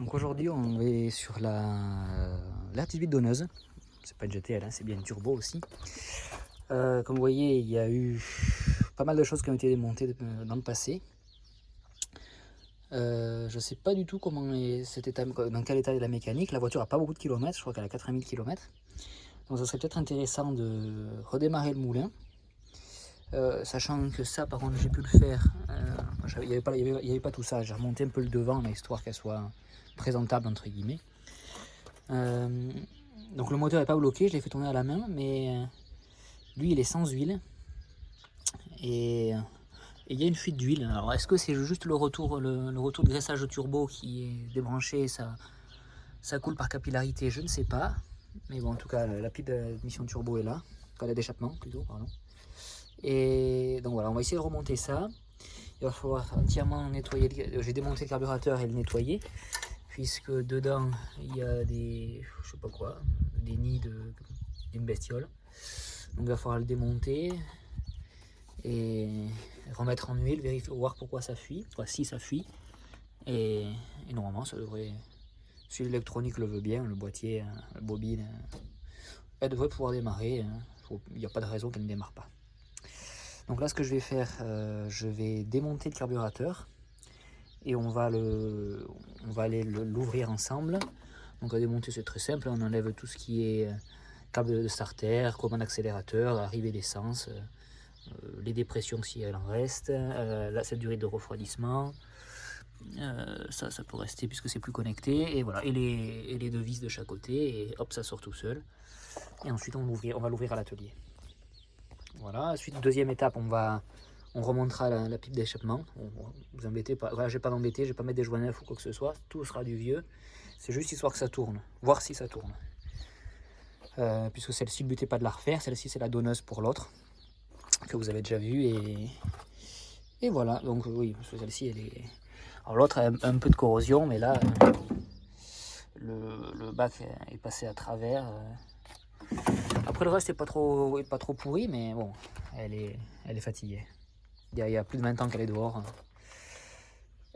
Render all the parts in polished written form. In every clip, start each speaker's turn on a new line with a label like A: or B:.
A: Donc aujourd'hui on est sur la 18 donneuse. C'est pas une GTL, hein, c'est bien une turbo aussi. Comme vous voyez, il y a eu pas mal de choses qui ont été démontées dans le passé. Je sais pas du tout comment est cet état, dans quel état est la mécanique. La voiture a pas beaucoup de kilomètres, je crois qu'elle a 80 000 km. Donc ça serait peut-être intéressant de redémarrer le moulin. Sachant que ça, par contre, j'ai pu le faire. Il n'y avait pas tout ça. J'ai remonté un peu le devant, là, histoire qu'elle soit présentable, entre guillemets. Donc le moteur n'est pas bloqué, je l'ai fait tourner à la main, mais lui, il est sans huile. Et il y a une fuite d'huile. Alors, est-ce que c'est juste le retour de graissage turbo qui est débranché, ça coule par capillarité? Je ne sais pas. Mais bon, en tout cas, la pipe d'émission turbo est là. Enfin, d'échappement, plutôt, pardon. Et donc voilà, on va essayer de remonter ça. Il va falloir entièrement nettoyer. J'ai démonté le carburateur et le nettoyer, puisque dedans il y a des, je sais pas quoi, des nids d'une bestiole. Donc il va falloir le démonter et remettre en huile, vérifier, voir pourquoi ça fuit, enfin, si ça fuit. Et normalement ça devrait, si l'électronique le veut bien, le boîtier, la bobine, elle devrait pouvoir démarrer. Il n'y a pas de raison qu'elle ne démarre pas. Donc là, ce que je vais faire, je vais démonter le carburateur et on va aller l'ouvrir ensemble. Donc à démonter, c'est très simple, on enlève tout ce qui est câble de starter, commande accélérateur, arrivée d'essence, les dépressions si elle en reste, cette durée de refroidissement, ça peut rester puisque c'est plus connecté, et voilà, et les deux vis de chaque côté, et hop, ça sort tout seul. Et ensuite on va l'ouvrir à l'atelier. Voilà, ensuite deuxième étape, on remontera la pipe d'échappement. Vous embêtez pas, voilà, je vais pas m'embêter, je vais pas mettre des joints neufs ou quoi que ce soit, tout sera du vieux. C'est juste histoire que ça tourne, voir si ça tourne. Puisque celle-ci, le but n'est pas de la refaire, celle-ci c'est la donneuse pour l'autre, que vous avez déjà vu, et voilà, donc oui, celle-ci elle est... Alors l'autre a un peu de corrosion, mais là, le bac est passé à travers. Après le reste n'est pas trop pourri, mais bon, elle est fatiguée. Il y a plus de 20 ans qu'elle est dehors.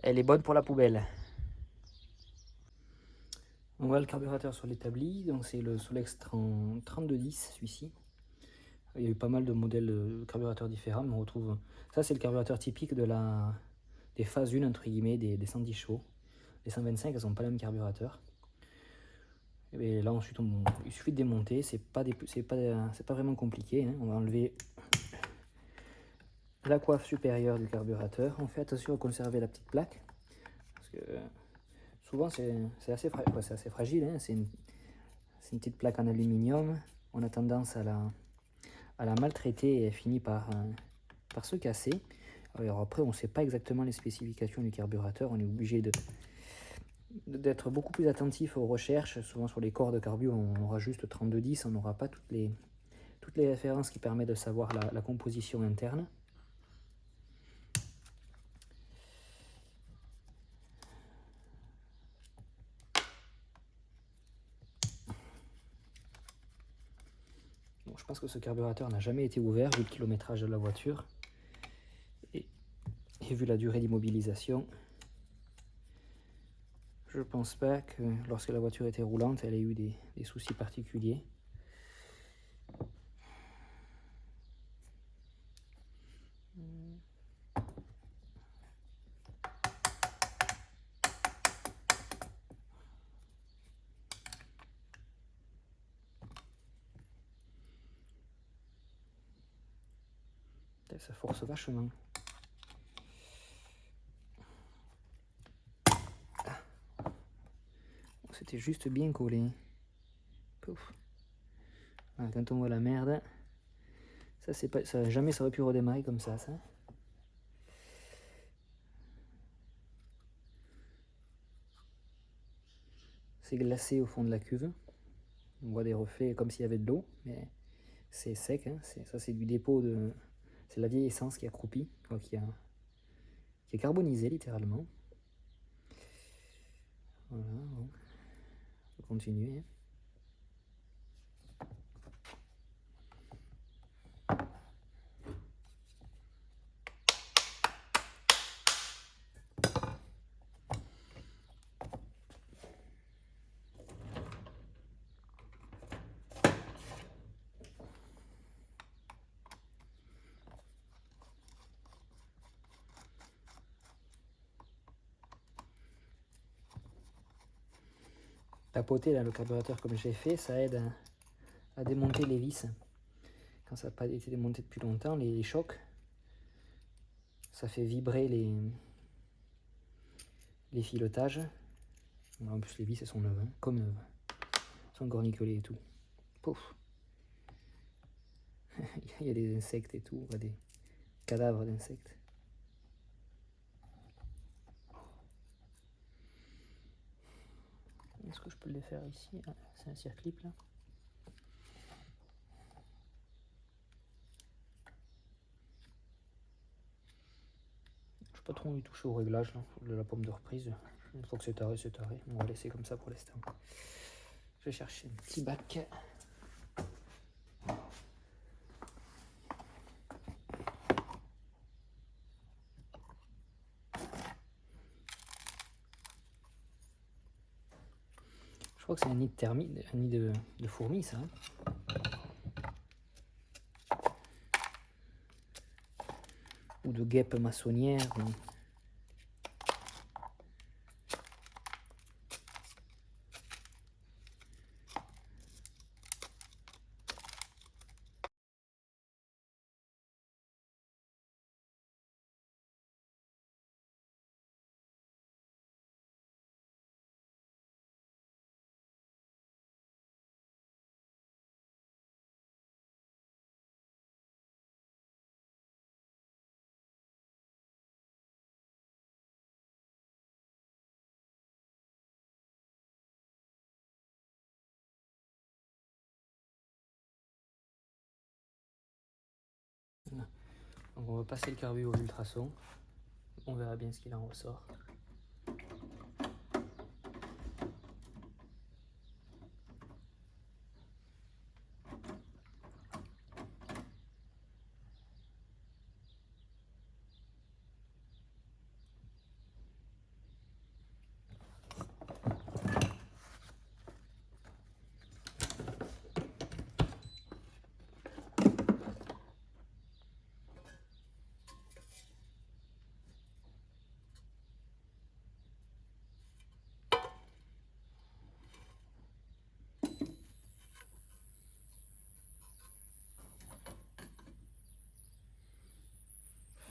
A: Elle est bonne pour la poubelle. On voit le carburateur sur l'établi, donc c'est le Solex 3210, celui-ci. Il y a eu pas mal de modèles de carburateurs différents, mais on retrouve... Ça, c'est le carburateur typique des phases 1, entre guillemets, des 110 chevaux. Les 125, elles n'ont pas le même carburateur. Et là, ensuite, il suffit de démonter. C'est pas vraiment compliqué, hein. On va enlever la coiffe supérieure du carburateur. On fait attention à conserver la petite plaque, parce que souvent, c'est assez fragile, hein. C'est une petite plaque en aluminium. On a tendance à la maltraiter et elle finit par se casser. Alors après, on ne sait pas exactement les spécifications du carburateur. On est obligé d'être beaucoup plus attentif aux recherches. Souvent sur les corps de carbu, on aura juste 3210. On n'aura pas toutes les références qui permettent de savoir la composition interne. Bon, je pense que ce carburateur n'a jamais été ouvert vu le kilométrage de la voiture et vu la durée d'immobilisation. Je ne pense pas que lorsque la voiture était roulante, elle ait eu des soucis particuliers. Ça force vachement. C'était juste bien collé. Pouf. Voilà, quand on voit la merde, ça c'est pas, ça jamais ça aurait pu redémarrer comme ça. C'est glacé au fond de la cuve. On voit des reflets comme s'il y avait de l'eau, mais c'est sec. Hein. Ça c'est du dépôt de, c'est la vieille essence qui a croupi, qui est carbonisée littéralement. Voilà, bon. On va continuer. tapoter là, le carburateur comme j'ai fait, ça aide à démonter les vis. Quand ça n'a pas été démonté depuis longtemps, les chocs, ça fait vibrer les filotages. En plus les vis elles sont neuves, hein, comme neuves. Elles sont cornicolées et tout. Pouf. Il y a des insectes et tout, des cadavres d'insectes. Est-ce que je peux le faire ici? Ah, c'est un circlip là. Je ne sais pas trop envie de toucher au réglage là, de la pomme de reprise. Une fois que c'est taré, c'est taré. On va laisser comme ça pour l'instant. Je vais chercher un petit bac. Je crois que c'est un nid de termites, un nid de fourmis ça. Hein. Ou de guêpes maçonnières. Donc on va passer le carbu au ultrason. On verra bien ce qu'il en ressort.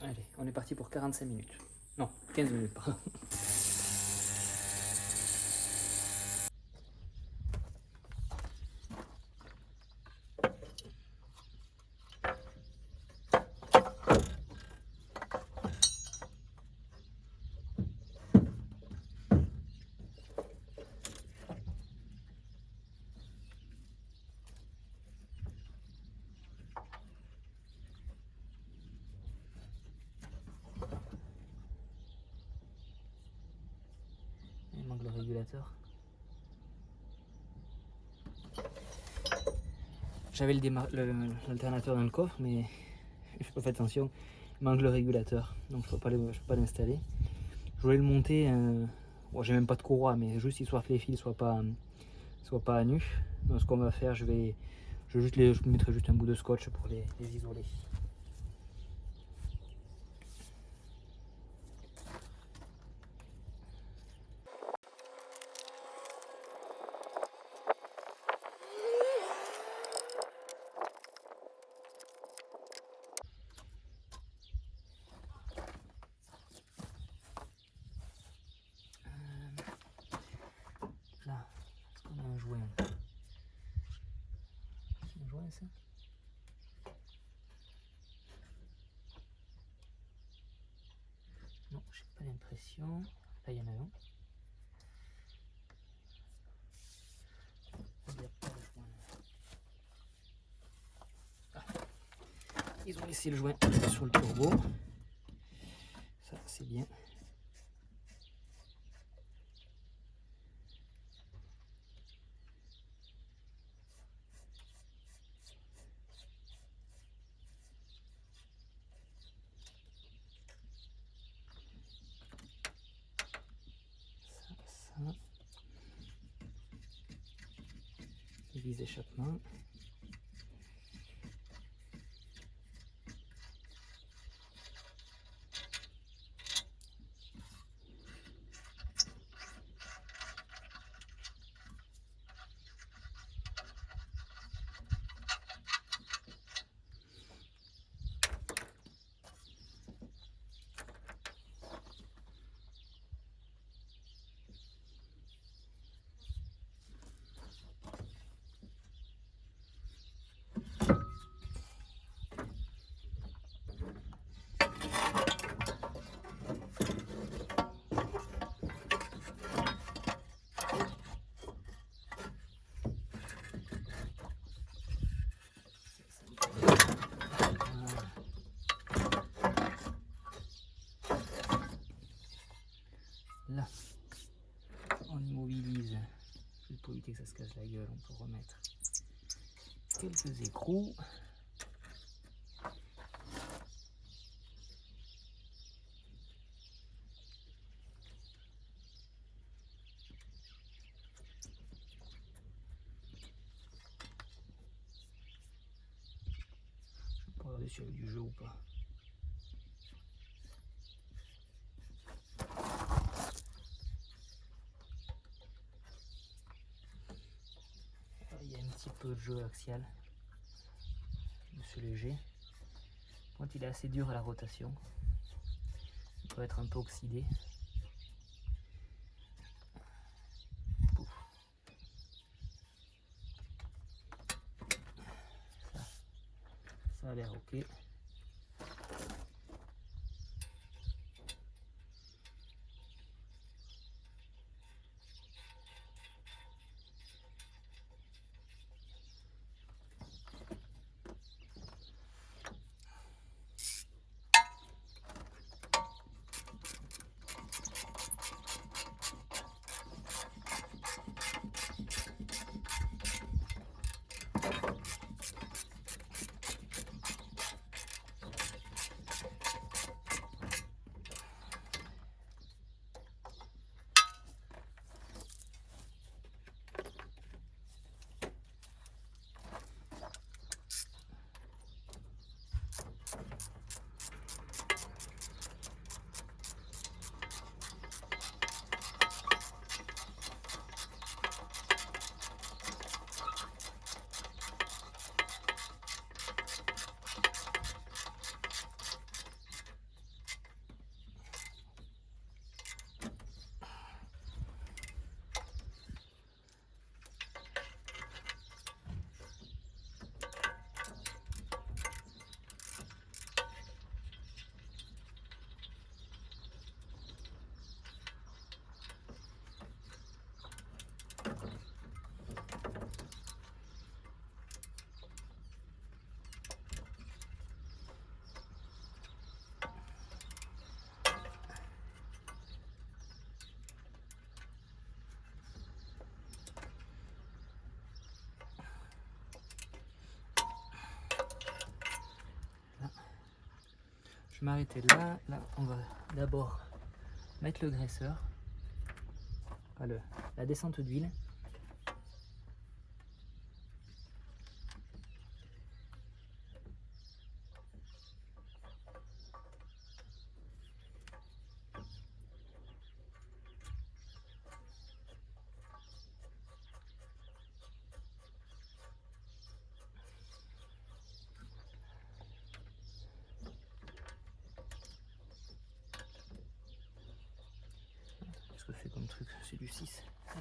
A: Allez, on est parti pour 45 minutes. Non, 15 minutes, pardon. Il manque le régulateur. J'avais l'alternateur dans le coffre, mais je n'ai pas fait attention. Il manque le régulateur, donc je ne peux pas l'installer. Je voulais le monter, bon, j'ai même pas de courroie, mais juste histoire que les fils soient pas à nu. Donc ce qu'on va faire, je mettrai juste un bout de scotch pour les isoler. Là, est-ce qu'on a un joint? C'est un joint ça? Non, j'ai pas l'impression. Là, il y en a un. Il n'y a pas de joint. Ah. Ils ont laissé le joint sur le turbo. Ça, c'est bien. Ça. Les vis d'échappement. On immobilise, juste pour éviter que ça se casse la gueule, on peut remettre quelques écrous. On va regarder s'il y a du jeu ou pas. Il y a un petit peu de jeu axial de ce léger. Quand il est assez dur à la rotation, il peut être un peu oxydé. Ça a l'air ok. Je vais m'arrêter là. Là, on va d'abord mettre le graisseur, la descente d'huile. Qu'est-ce que c'est comme truc? C'est du 6. 5.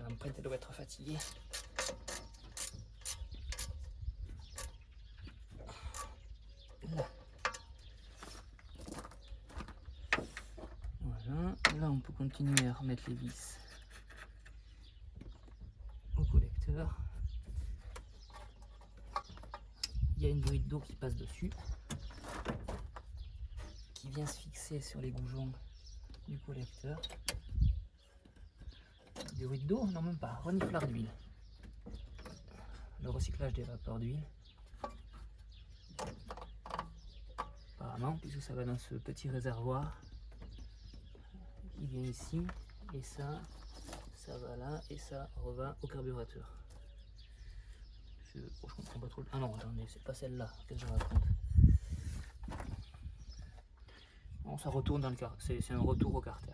A: L'empreinte elle doit être fatiguée. Là. Voilà. Là on peut continuer à remettre les vis au collecteur. Il y a une druide d'eau qui passe dessus, qui vient se fixer sur les goujons du collecteur. Des druides d'eau? Non, même pas. Renifleur d'huile. Le recyclage des vapeurs d'huile. apparemment, puisque ça va dans ce petit réservoir qui vient ici, et ça va là, et ça revient au carburateur. Je comprends pas trop. Ah non, attendez, c'est pas celle-là, qu'est-ce que je raconte? Non, ça retourne dans le car, c'est un retour au carter.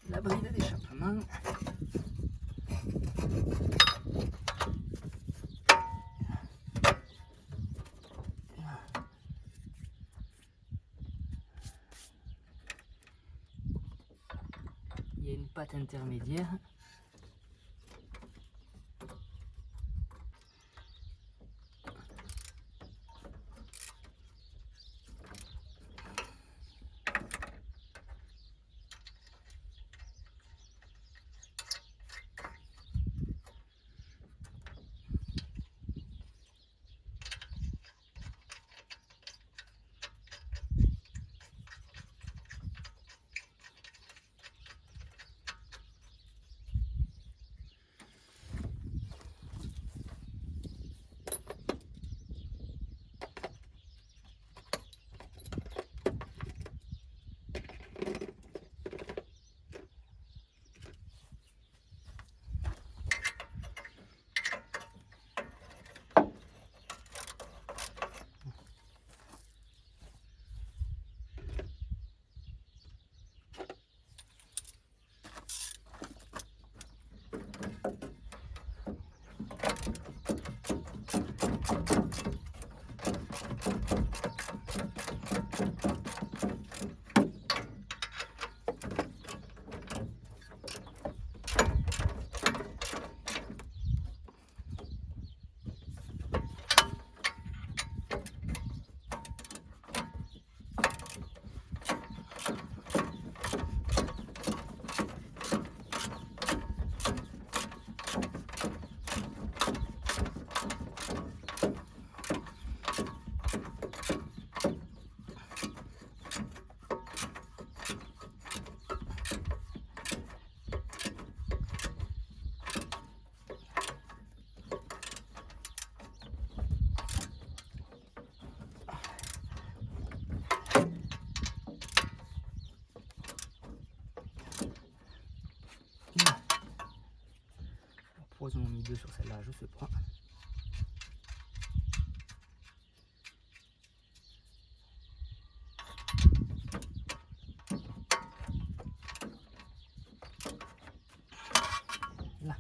A: La bride d'échappement. Il y a une patte intermédiaire. Poison mis 2 sur celle-là, je se prends. Là.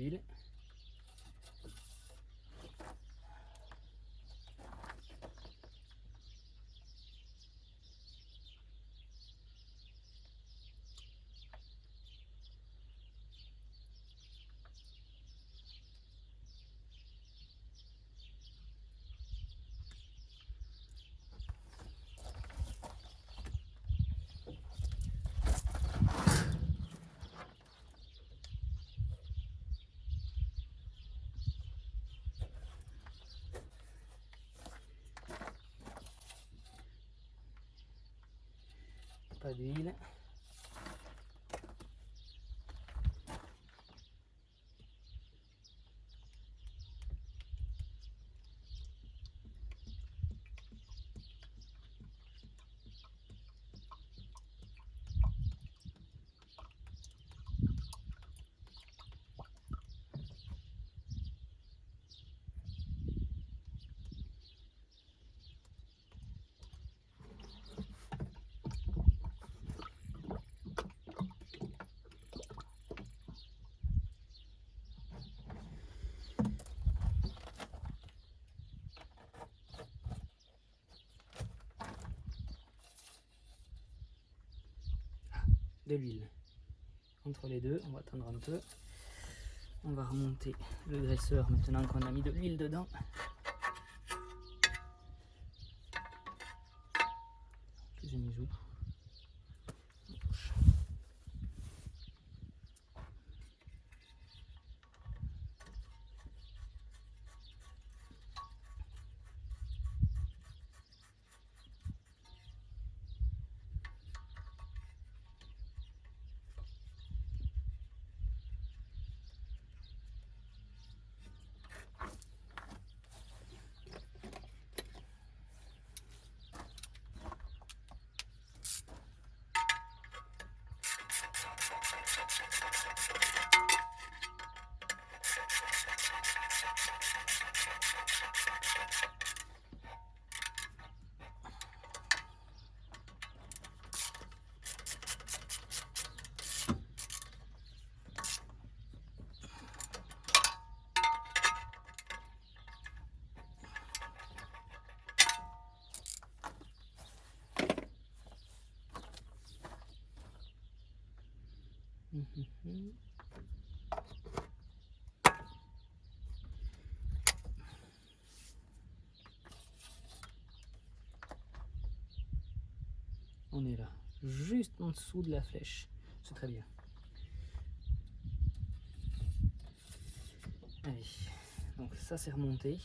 A: d'huile. Pas d'huile. De l'huile. Entre les deux, on va attendre un peu. On va remonter le graisseur maintenant qu'on a mis de l'huile dedans. Que j'ai mis où? On est là, juste en dessous de la flèche. C'est très bien. Allez, donc ça c'est remonté.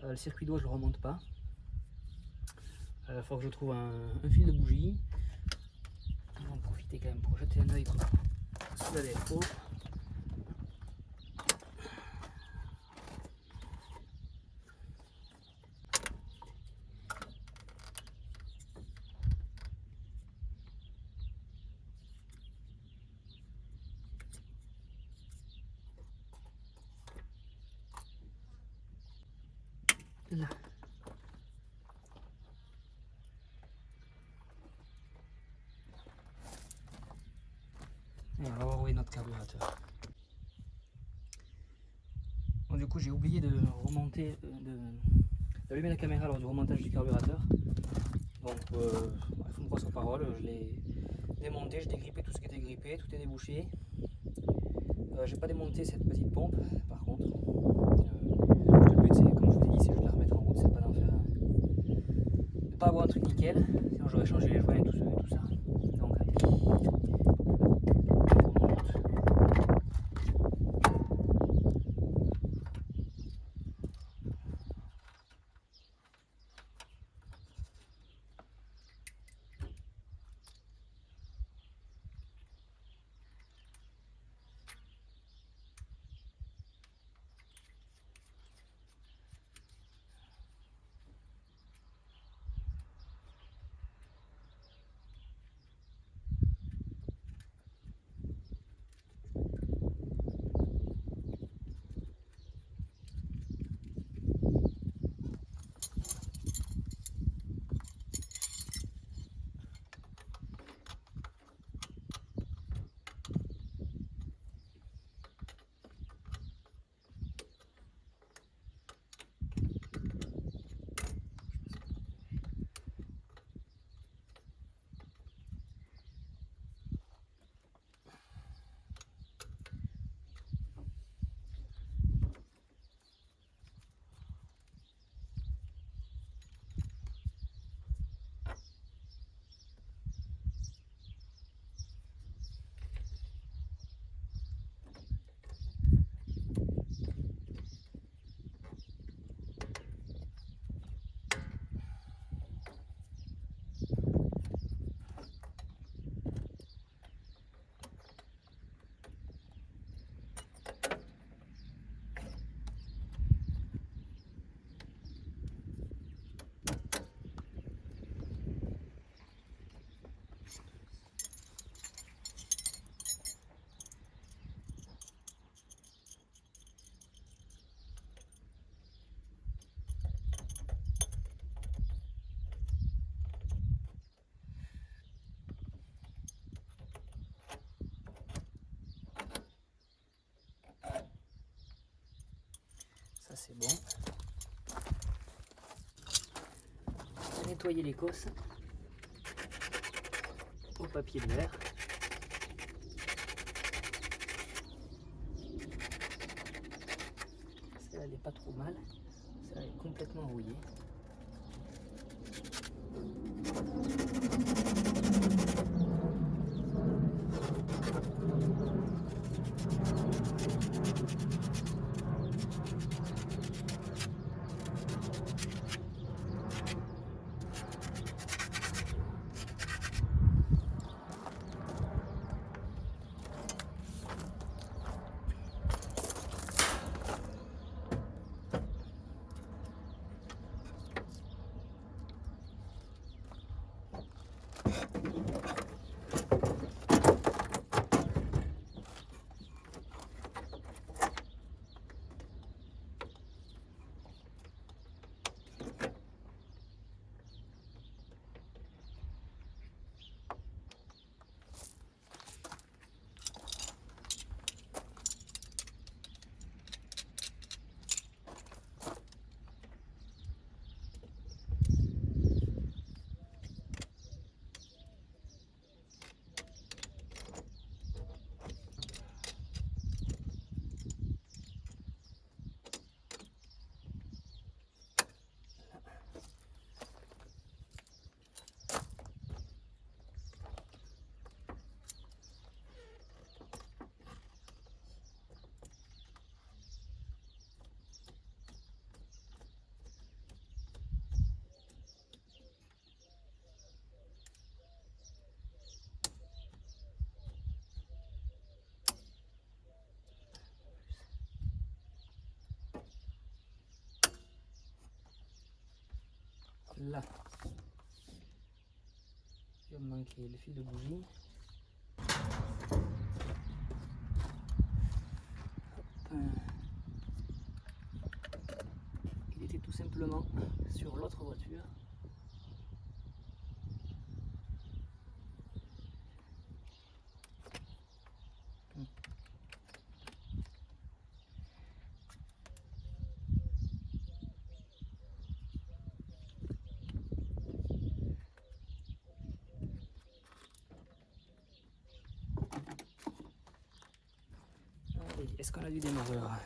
A: Le circuit d'eau je le remonte pas. Il faut que je trouve un fil de bougie. On va en profiter quand même pour jeter un œil sous la défaut. Là. Et on va envoyer notre carburateur. Bon, du coup j'ai oublié de remonter, d'allumer la caméra lors du remontage du carburateur. Donc il faut me croire sur parole, je l'ai démonté, j'ai dégrippé tout ce qui était grippé, tout est débouché. J'ai pas démonté cette petite pompe par contre. Le but c'est, comme je vous ai dit, c'est juste de la remettre en route, c'est pas d'en faire de pas avoir un truc nickel, sinon j'aurais changé les joints et tout ça. Donc allez. ça c'est bon. On va nettoyer les cosses au papier de verre. Celle-là elle n'est pas trop mal, celle-là elle est complètement rouillée. Là, il va me manquer le fil de bougie. Hop. Il était tout simplement sur l'autre voiture. Est-ce qu'on a du démarreur?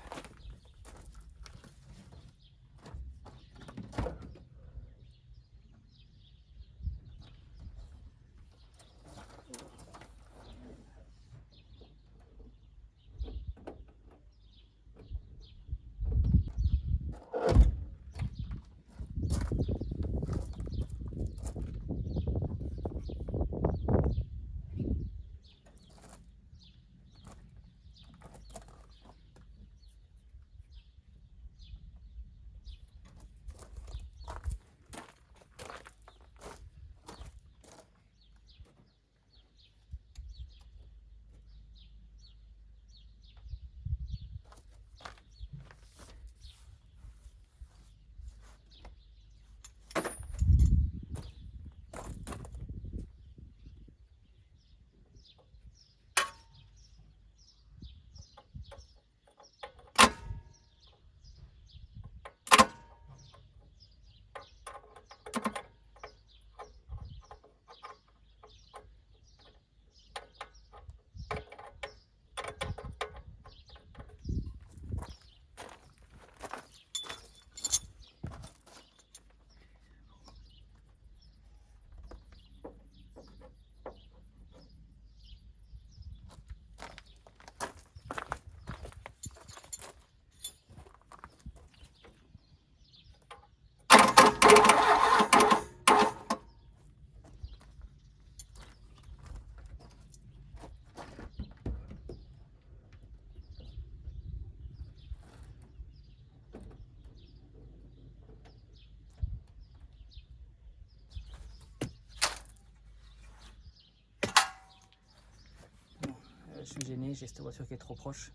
A: Je suis gêné, j'ai cette voiture qui est trop proche.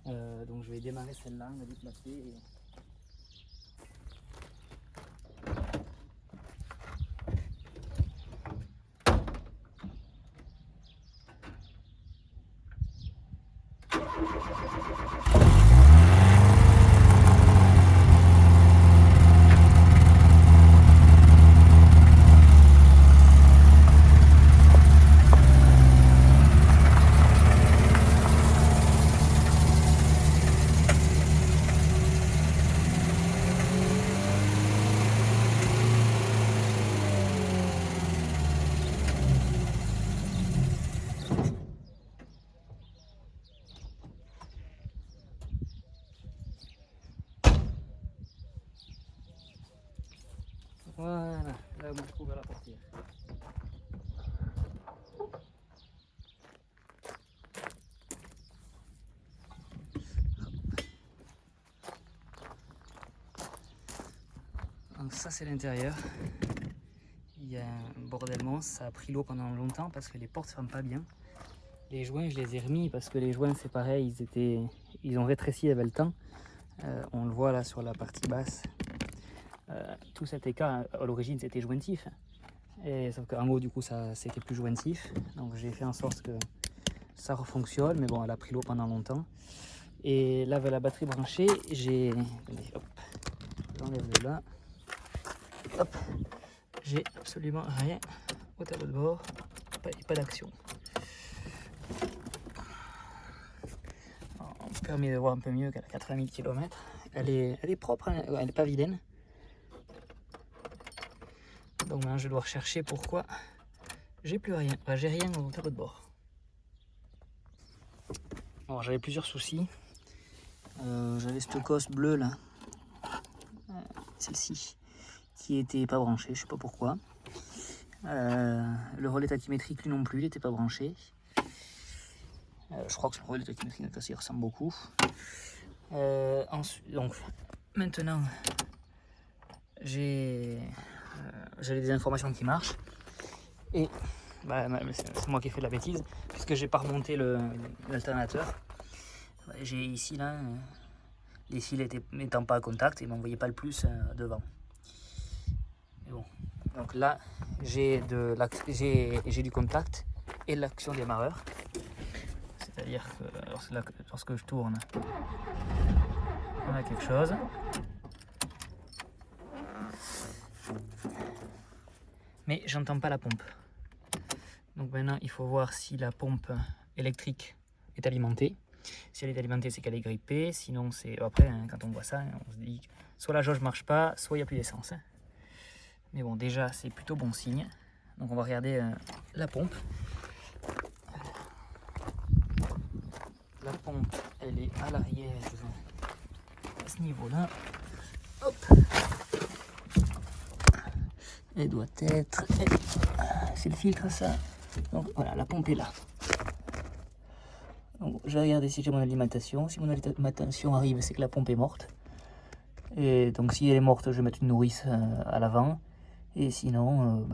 A: Donc je vais démarrer celle-là, la déplacer. Et... Voilà, là on trouve à la portière. Donc ça c'est l'intérieur. Il y a un bordel monstre, ça a pris l'eau pendant longtemps parce que les portes ne se ferment pas bien. Les joints je les ai remis parce que les joints c'est pareil, ils ont rétréci avec le temps. On le voit là sur la partie basse. Tout cet écart à l'origine c'était jointif. Et sauf qu'en haut du coup ça c'était plus jointif. Donc j'ai fait en sorte que ça refonctionne, mais bon elle a pris l'eau pendant longtemps. Et là avec la batterie branchée, j'enlève le là. Hop, j'ai absolument rien au tableau de bord, pas d'action. On me permet de voir un peu mieux qu'elle a 80 000 km. Elle est propre, hein, elle n'est pas vilaine. Donc maintenant je dois rechercher pourquoi j'ai plus rien. Enfin, j'ai rien au tableau de bord. Alors j'avais plusieurs soucis. J'avais cette cosse bleue là, celle-ci, qui était pas branchée, je sais pas pourquoi. Le relais tachymétrique lui non plus, il n'était pas branché. Je crois que le relais tachymétrique il ressemble beaucoup. Ensuite, donc maintenant j'avais des informations qui marchent et c'est moi qui ai fait de la bêtise puisque j'ai pas remonté l'alternateur. J'ai ici là les fils n'étant pas à contact, ils m'envoyaient pas le plus devant. Mais bon, donc là j'ai du contact et l'action démarreur. C'est-à-dire que lorsque je tourne, on a quelque chose. Mais j'entends pas la pompe. Donc maintenant il faut voir si la pompe électrique est alimentée. Si elle est alimentée, c'est qu'elle est grippée. Sinon, c'est après, hein, quand on voit ça, on se dit que soit la jauge marche pas, soit il n'y a plus d'essence. Hein. Mais bon, déjà, c'est plutôt bon signe. Donc on va regarder la pompe. La pompe, elle est à l'arrière, à ce niveau-là. Hop. Elle doit être... C'est le filtre, ça. Donc voilà, la pompe est là. Donc, je vais regarder si j'ai mon alimentation. Si mon alimentation arrive, c'est que la pompe est morte. Et donc si elle est morte, je vais mettre une nourrice à l'avant. Et sinon,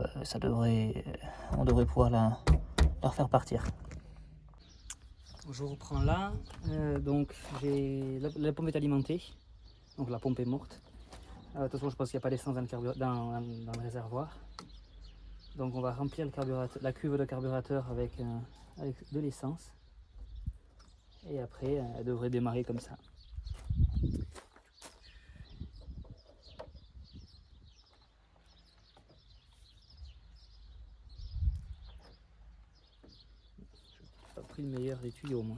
A: on devrait pouvoir la refaire partir. Je reprends là. Donc la pompe est alimentée. Donc la pompe est morte. De toute façon, je pense qu'il n'y a pas d'essence dans le réservoir. Donc on va remplir la cuve de carburateur avec de l'essence. Et après, elle devrait démarrer comme ça. J'ai pas pris le meilleur des tuyaux, moi.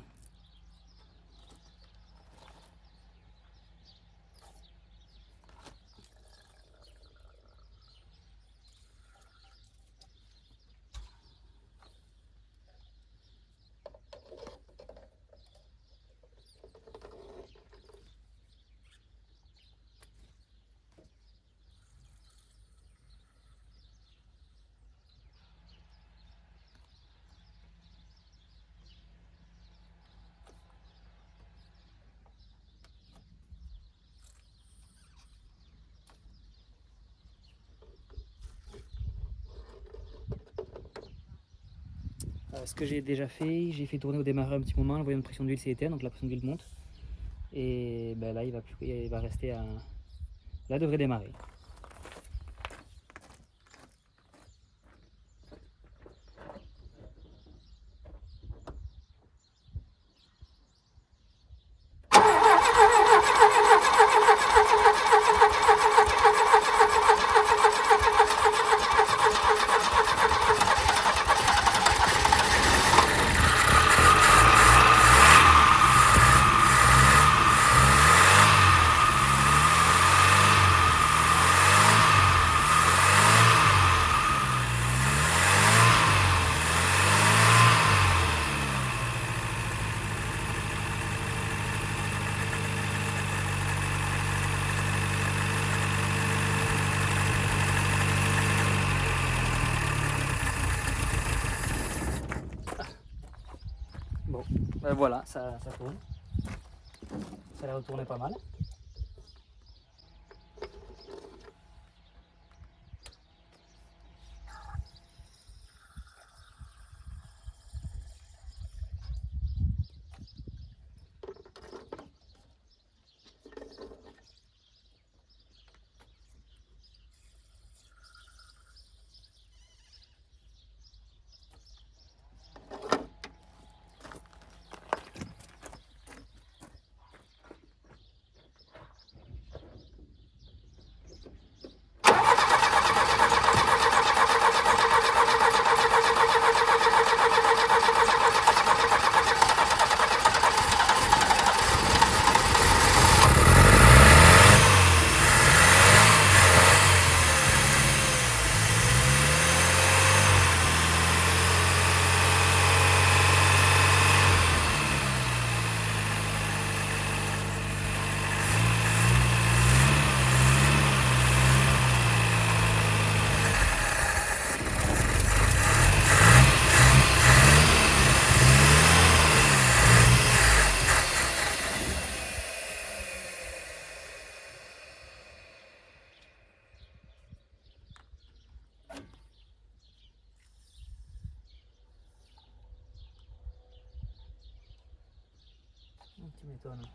A: Ce que j'ai déjà fait, j'ai fait tourner au démarreur un petit moment, le voyant de pression d'huile s'est éteint, donc la pression d'huile monte. Et ben là, il va rester à... Là, il devrait démarrer. voilà, ça tourne. Ça a l'air de tourner pas mal. Tu m'étonnes.